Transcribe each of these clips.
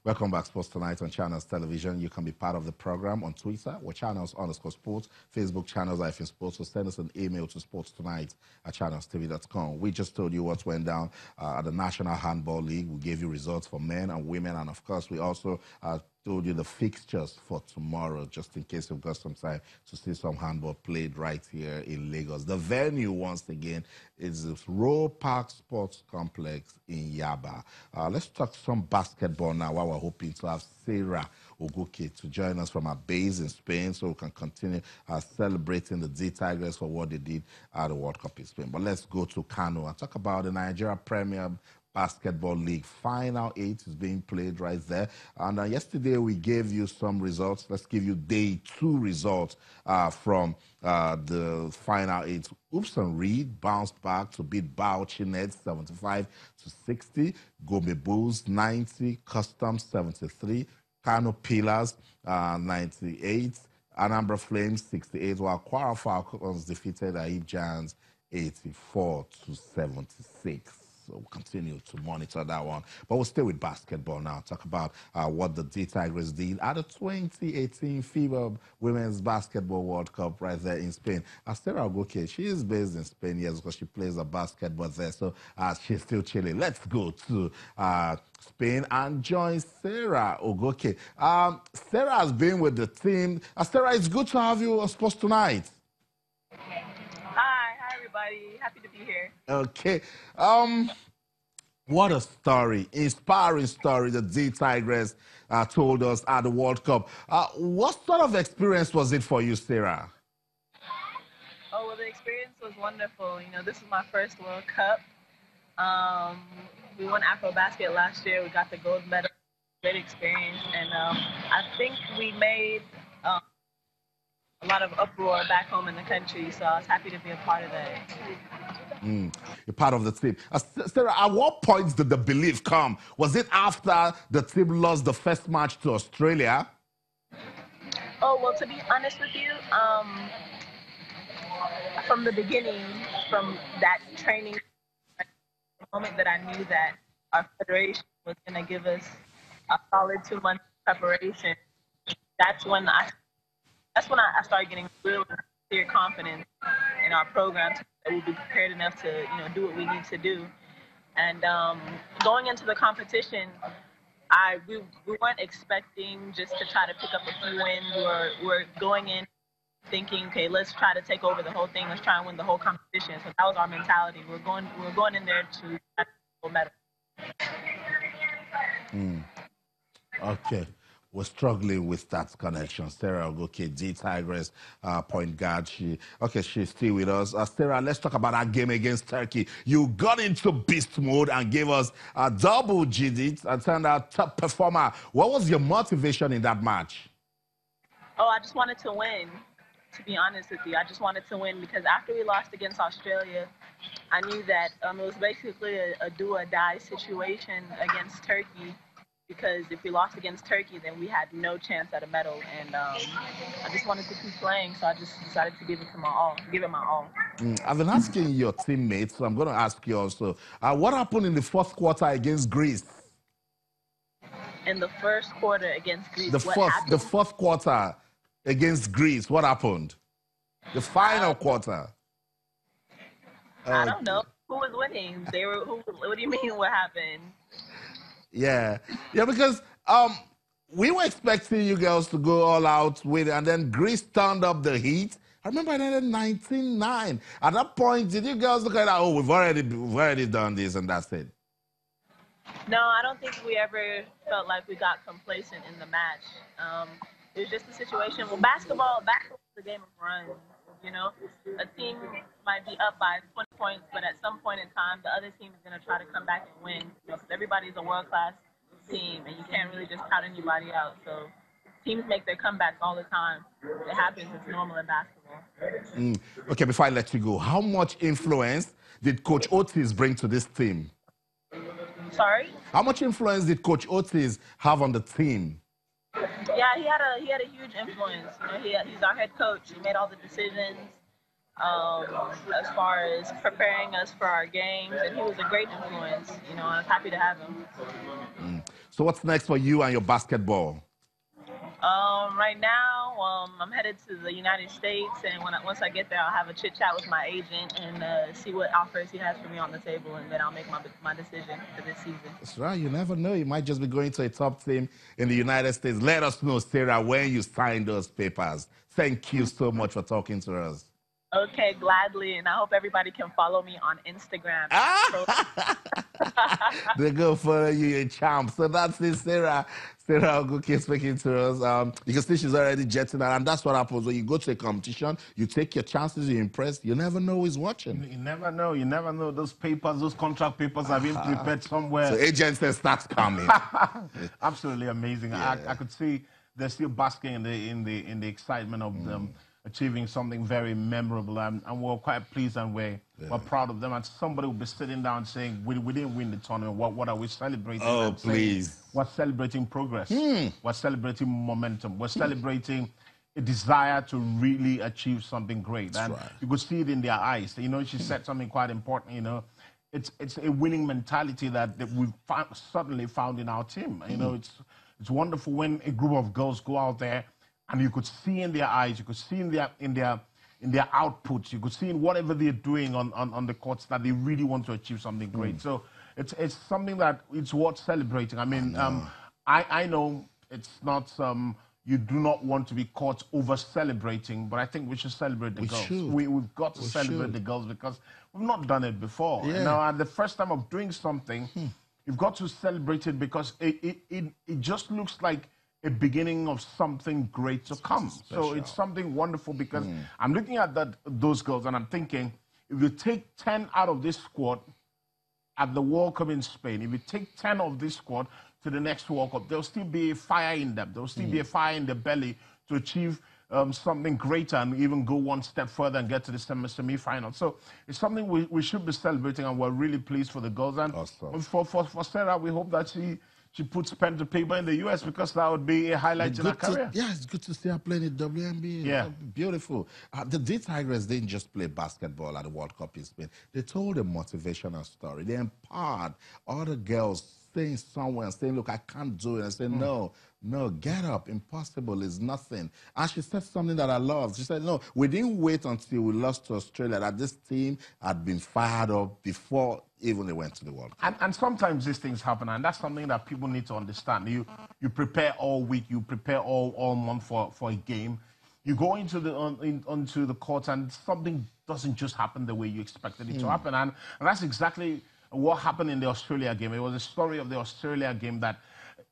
Welcome back, Sports Tonight on Channels Television. You can be part of the program on Twitter or Channels_Sports, Facebook Channels-Sports, or send us an email to sportstonight@channelstv.com. We just told you what went down at the National Handball League. We gave you results for men and women, and of course, we also told you the fixtures for tomorrow, just in case you've got some time to see some handball played right here in Lagos. The venue, once again, is the Roe Park Sports Complex in Yaba. Let's talk some basketball now, while we're hoping to have Sarah Ogoke to join us from our base in Spain, so we can continue celebrating the D Tigers for what they did at the World Cup in Spain. But let's go to Kano and talk about the Nigeria Premier Basketball League. Final 8 is being played right there. And yesterday we gave you some results. Let's give you day 2 results from the Final 8. Oops and Reed bounced back to beat Bauchi Nets 75-60. Gombe Bulls 90. Customs 73. Kano Pillars 98. Anambra Flames 68. While Kwara Falcons defeated Aib Giants 84-76. So we'll continue to monitor that one. But we'll stay with basketball now. Talk about what the D Tigers did at the 2018 FIBA Women's Basketball World Cup right there in Spain. Sarah Ogoke, she is based in Spain, yes, because she plays a basketball there. So she's still chilling. Let's go to Spain and join Sarah Ogoke. Sarah has been with the team. Sarah, it's good to have you on Sports Tonight. Hi, everybody. Happy to be here. Okay. What a story, inspiring story the D Tigers told us at the World Cup. What sort of experience was it for you, Sarah? Oh, well, the experience was wonderful. You know, this is my first World Cup. We won Afrobasket last year. We got the gold medal. Great experience. And I think we made a lot of uproar back home in the country, so I was happy to be a part of that. You're part of the team. Sarah, at what point did the belief come? Was it after the team lost the first match to Australia? Oh, well, to be honest with you, from the beginning, from that training, the moment that I knew that our federation was going to give us a solid 2 months preparation, that's when I started getting real clear confidence in our program that we'll be prepared enough to, do what we need to do. And going into the competition, we weren't expecting just to try to pick up a few wins. We're going in thinking, okay, let's try to take over the whole thing. Let's try and win the whole competition. So that was our mentality. We're going in there to go better. Okay. We're struggling with that connection. Sarah Ogoke, D Tigers point guard. She's still with us. Sarah, let's talk about our game against Turkey. You got into beast mode and gave us a double digit and turned out top performer. What was your motivation in that match? Oh, I just wanted to win, to be honest with you. I just wanted to win because after we lost against Australia, I knew that it was basically a do-or-die situation against Turkey. Because if we lost against Turkey, then we had no chance at a medal, and I just wanted to keep playing, so I just decided to give it my all. I've been asking your teammates, so I'm going to ask you also. What happened in the fourth quarter against Greece? In the first quarter against Greece, the fourth quarter against Greece, what happened? The final quarter. I don't know. Who was winning? What do you mean? What happened? Yeah, because we were expecting you girls to go all out with it, and then Greece turned up the heat. I remember it ended 19-9. At that point, did you girls look at that? Oh, we've already done this, and that's it. No, I don't think we ever felt like we got complacent in the match. It was just a situation. Well, basketball is a game of runs. You know, a team might be up by 20 points, but at some point in time, the other team is going to try to come back and win. Because everybody's a world-class team, and you can't really just count anybody out. So teams make their comebacks all the time. It happens. It's normal in basketball. Okay, before I let you go, how much influence did Coach Otis bring to this team? Sorry? How much influence did Coach Otis have on the team? Yeah, he had a huge influence. You know, he's our head coach. He made all the decisions as far as preparing us for our games, and he was a great influence. You know, I was happy to have him. So what's next for you and your basketball? Right now, I'm headed to the United States, and once I get there, I'll have a chit chat with my agent and see what offers he has for me on the table, and then I'll make my decision for this season. That's right. You never know. You might just be going to a top team in the United States. Let us know, Sarah, when you sign those papers. Thank you so much for talking to us. Okay, gladly, and I hope everybody can follow me on Instagram. They go follow you, you champ. So that's it, Sarah. Sarah Oguke speaking to us. You can see she's already jetting out, and that's what happens when you go to a competition. You take your chances, you impress. You never know who's watching. You never know. You never know. Those papers, those contract papers have been prepared somewhere. So agents say starts coming. Absolutely amazing. Yeah. I could see they're still basking in the excitement of them achieving something very memorable, and we're quite pleased and we're proud of them. And somebody will be sitting down saying, we didn't win the tournament. What are we celebrating? Oh, please. We're celebrating progress. We're celebrating momentum. We're celebrating a desire to really achieve something great. That's and right. you could see it in their eyes. You know, she said something quite important, you know. It's a winning mentality that we've suddenly found in our team. You know, it's wonderful when a group of girls go out there and you could see in their eyes, you could see in their outputs, you could see in whatever they're doing on the courts that they really want to achieve something great. So it's something that it's worth celebrating. I mean, I know it's not you do not want to be caught over celebrating, but I think we should celebrate the girls. We've got to celebrate the girls because we've not done it before. Yeah. You know, and the first time of doing something, you've got to celebrate it because it just looks like a beginning of something great to come. So it's something wonderful because I'm looking at those girls and I'm thinking, if you take 10 out of this squad at the World Cup in Spain, if you take 10 of this squad to the next World Cup, there'll still be a fire in them. There'll still be a fire in their belly to achieve something greater and even go one step further and get to the semi-final. So it's something we should be celebrating, and we're really pleased for the girls. And awesome. for Sarah, we hope that she puts pen to paper in the U.S. because that would be a highlight in her career. Yeah, it's good to see her playing in WNBA. Yeah. Beautiful. The D-Tigers didn't just play basketball at the World Cup in Spain. They told a motivational story. They empowered other girls staying somewhere and saying, look, I can't do it. And saying, no, get up. Impossible is nothing. And she said something that I love. She said, no, we didn't wait until we lost to Australia that this team had been fired up before even they went to the World Cup. And sometimes these things happen, and that's something that people need to understand. You prepare all week, you prepare all month for a game. You go into the court and something doesn't just happen the way you expected it to happen. And that's exactly what happened in the Australia game. It was a story of the Australia game that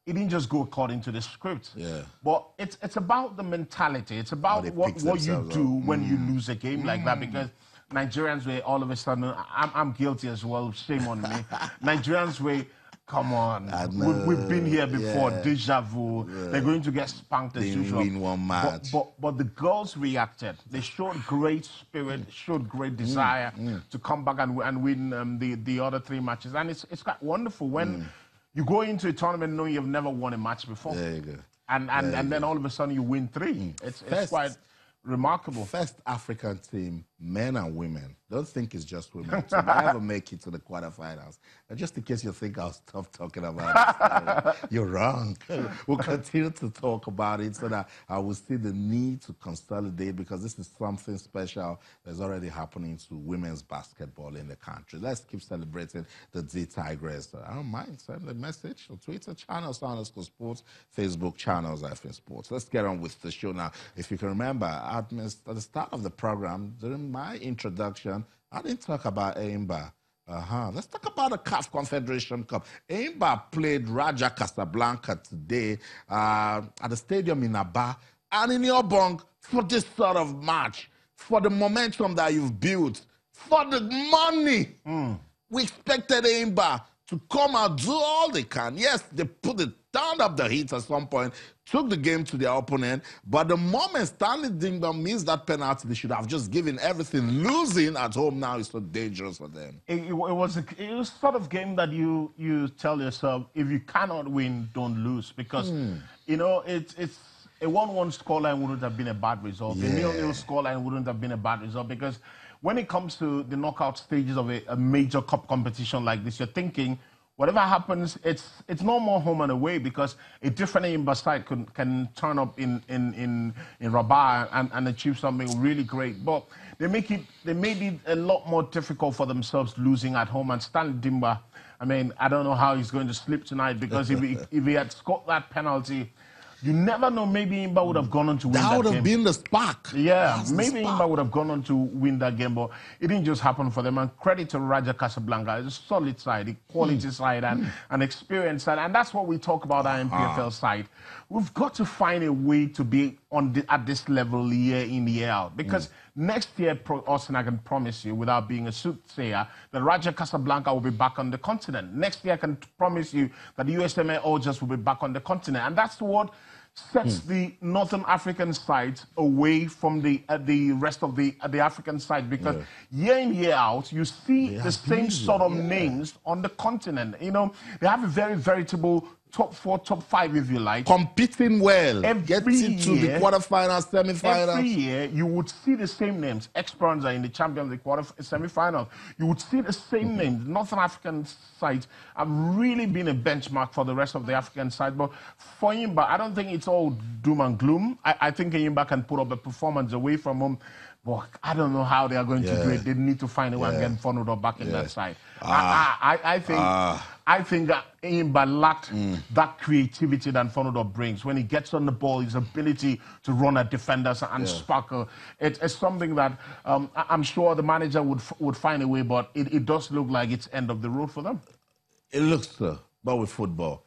it didn't just go according to the script. Yeah. But it's about the mentality. It's about what you do when you lose a game like that, because Nigerians were all of a sudden, I'm guilty as well, shame on me. Nigerians were, come on, we've been here before, deja vu, they're going to get spanked as usual. Win one match. But the girls reacted. They showed great spirit, showed great desire to come back and win the other 3 matches. And it's quite wonderful when you go into a tournament knowing you've never won a match before. There you go. And then all of a sudden you win 3. It's quite remarkable. First African team, men and women. Don't think it's just women. So I ever make it to the quarterfinals. And just in case you think I'll stop talking about it, you're wrong. We'll continue to talk about it so that I will see the need to consolidate, because this is something special that's already happening to women's basketball in the country. Let's keep celebrating the D-Tigress. I don't mind. Send a message on Twitter channels, _sports, Facebook channels, Sports. Let's get on with the show now. If you can remember, at the start of the program, during my introduction, I didn't talk about Aimba. Let's talk about the CAF Confederation Cup. Aimba played Raja Casablanca today at the stadium in Aba and in Yobong for this sort of match, for the momentum that you've built, for the money. We expected Aimba to come out, do all they can. Yes, they turned up the heat at some point, took the game to their opponent, but the moment Stanley Dingba missed that penalty, they should have just given everything. Losing at home now is so dangerous for them. It was sort of game that you tell yourself, if you cannot win, don't lose, because you know it's a 1-1 scoreline wouldn't have been a bad result. A 0-0 scoreline wouldn't have been a bad result, because when it comes to the knockout stages of a major cup competition like this, you're thinking, whatever happens, it's no more home and away, because a different Imba side can turn up in Rabat and achieve something really great. But they made it a lot more difficult for themselves losing at home. And Stanley Dimba, I mean, I don't know how he's going to sleep tonight, because if he had scored that penalty, you never know, maybe Imba would have gone on to win that game. That would have been the spark. Yeah, maybe Imba would have gone on to win that game, but it didn't just happen for them. And credit to Raja Casablanca. It's a solid side, a quality side, and an experienced side. And that's what we talk about our MPFL side. We've got to find a way to be at this level year in, year out. Because next year, Austin, I can promise you, without being a soothsayer, that Raja Casablanca will be back on the continent. Next year, I can promise you that the USMA Orjas will be back on the continent. And that's what sets the Northern African side away from the rest of the African side, because year in, year out, you see the same sort of names on the continent. You know, they have a very veritable top 4, top 5, if you like. Competing well. Every Getting to the quarterfinals, semifinals. Every year, you would see the same names. Esperance are in the Champions League semifinals. You would see the same names. Northern African sides have really been a benchmark for the rest of the African side. But for Imba, I don't think it's all doom and gloom. I think Imba can put up a performance away from home. But I don't know how they are going to do it. They need to find a way and get funneled up back in that side. I think that Imba lacked that creativity that Fonodo brings. When he gets on the ball, his ability to run at defenders and sparkle. It's something that I'm sure the manager would find a way, but it does look like it's end of the road for them. It looks so, but with football.